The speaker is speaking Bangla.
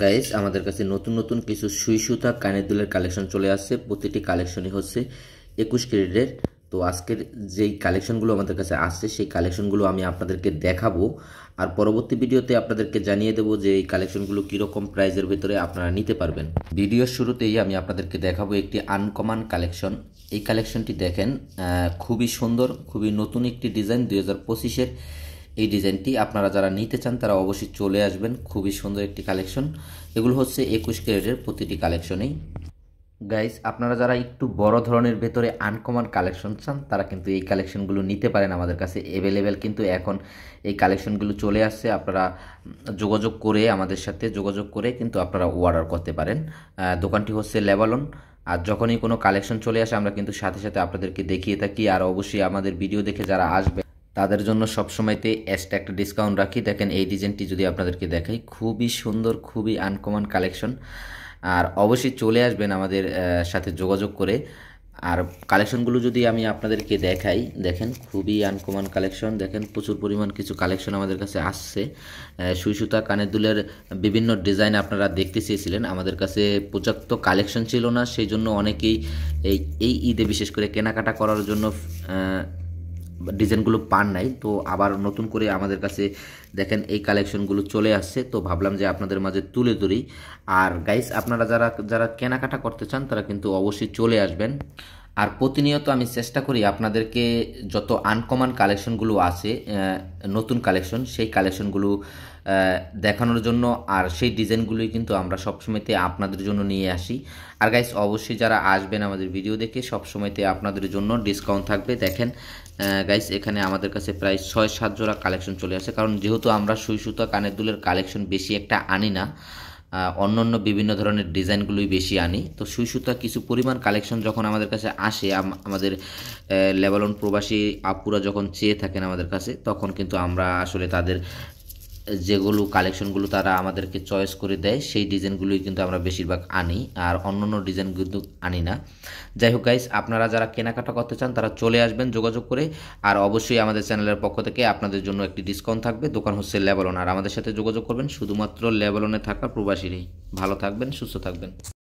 গাইস আমাদের কাছে নতুন নতুন কিছু সুই সুতা কানের দুলের কালেকশন চলে আসছে। প্রতিটি কালেকশনই হচ্ছে 21 ক্যারেটের। তো আজকের যেই কালেকশনগুলো আমাদের কাছে আসছে সেই কালেকশনগুলো আমি আপনাদেরকে দেখাবো, আর পরবর্তী ভিডিওতে আপনাদেরকে জানিয়ে দেবো যে এই কালেকশনগুলো কীরকম প্রাইজের ভিতরে আপনারা নিতে পারবেন। ভিডিওর শুরুতেই আমি আপনাদেরকে দেখাবো একটি আনকমন কালেকশন। এই কালেকশনটি দেখেন, খুবই সুন্দর, খুবই নতুন একটি ডিজাইন 2025-এর। এই ডিজাইনটি আপনারা যারা নিতে চান তারা অবশ্যই চলে আসবেন। খুবই সুন্দর একটি কালেকশন। এগুলো হচ্ছে 21 ক্যারেটের প্রতিটি কালেকশনেই। গাইস আপনারা যারা একটু বড় ধরনের ভেতরে আনকমন কালেকশন চান তারা কিন্তু এই কালেকশনগুলো নিতে পারেন। আমাদের কাছে অ্যাভেলেবেল কিন্তু এখন এই কালেকশনগুলো চলে আসছে। আপনারা যোগাযোগ করে আমাদের সাথে যোগাযোগ করে কিন্তু আপনারা অর্ডার করতে পারেন। দোকানটি হচ্ছে লেবালন। আর যখনই কোনো কালেকশন চলে আসে আমরা কিন্তু সাথে সাথে আপনাদেরকে দেখিয়ে থাকি। আর অবশ্যই আমাদের ভিডিও দেখে যারা আসবে তাদের জন্য সবসময়তে এক্সট্রা একটা ডিসকাউন্ট রাখি। দেখেন এই ডিজাইনটি যদি আপনাদেরকে দেখাই, খুবই সুন্দর, খুবই আনকমন কালেকশন। আর অবশ্যই চলে আসবেন আমাদের সাথে যোগাযোগ করে। আর কালেকশনগুলো যদি আমি আপনাদেরকে দেখাই, দেখেন খুবই আনকমন কালেকশন। দেখেন প্রচুর পরিমাণ কিছু কালেকশন আমাদের কাছে আসছে। সুই সুতা কানের দুলের বিভিন্ন ডিজাইন আপনারা দেখতে চেয়েছিলেন, আমাদের কাছে পর্যাপ্ত কালেকশন ছিল না, সেই জন্য অনেকেই এই ঈদে বিশেষ করে কেনাকাটা করার জন্য ডিজাইনগুলো পান নাই। তো আবার নতুন করে আমাদের কাছে দেখেন এই কালেকশনগুলো চলে আসছে, তো ভাবলাম যে আপনাদের মাঝে তুলে ধরি। আর গাইস আপনারা যারা যারা কেনাকাটা করতে চান তারা কিন্তু অবশ্যই চলে আসবেন। আর প্রতিনিয়ত আমি চেষ্টা করি আপনাদেরকে যত আনকমন কালেকশনগুলো আছে, নতুন কালেকশন, সেই কালেকশনগুলো দেখানোর জন্য। আর সেই ডিজাইনগুলোই কিন্তু আমরা সবসময়তে আপনাদের জন্য নিয়ে আসি। আর গাইস অবশ্যই যারা আসবেন আমাদের ভিডিও দেখে সবসময়তে আপনাদের জন্য ডিসকাউন্ট থাকবে। দেখেন গাইস এখানে আমাদের কাছে প্রায় 6-7 জোড়া কালেকশন চলে আসে, কারণ যেহেতু আমরা সুই সুতা কানের দুলের কালেকশন বেশি একটা আনি না, অন্য বিভিন্ন ধরনের ডিজাইনগুলোই বেশি আনি। তো সুই সুতা কিছু পরিমাণ কালেকশন যখন আমাদের কাছে আসে, আমাদের লেবানন প্রবাসী আপুরা যখন চেয়ে থাকেন আমাদের কাছে, তখন কিন্তু আমরা আসলে তাদের যেগুলো কালেকশনগুলো তারা আমাদেরকে চয়েস করে দেয় সেই ডিজাইনগুলোই কিন্তু আমরা বেশিরভাগ আনি, আর অন্য ডিজাইন কিন্তু আনি না। যাই হোক গাইস আপনারা যারা কেনাকাটা করতে চান তারা চলে আসবেন যোগাযোগ করে। আর অবশ্যই আমাদের চ্যানেলের পক্ষ থেকে আপনাদের জন্য একটি ডিসকাউন্ট থাকবে। দোকান হচ্ছে লেবানন, আর আমাদের সাথে যোগাযোগ করবেন শুধুমাত্র লেবাননে থাকা প্রবাসীরাই। ভালো থাকবেন, সুস্থ থাকবেন।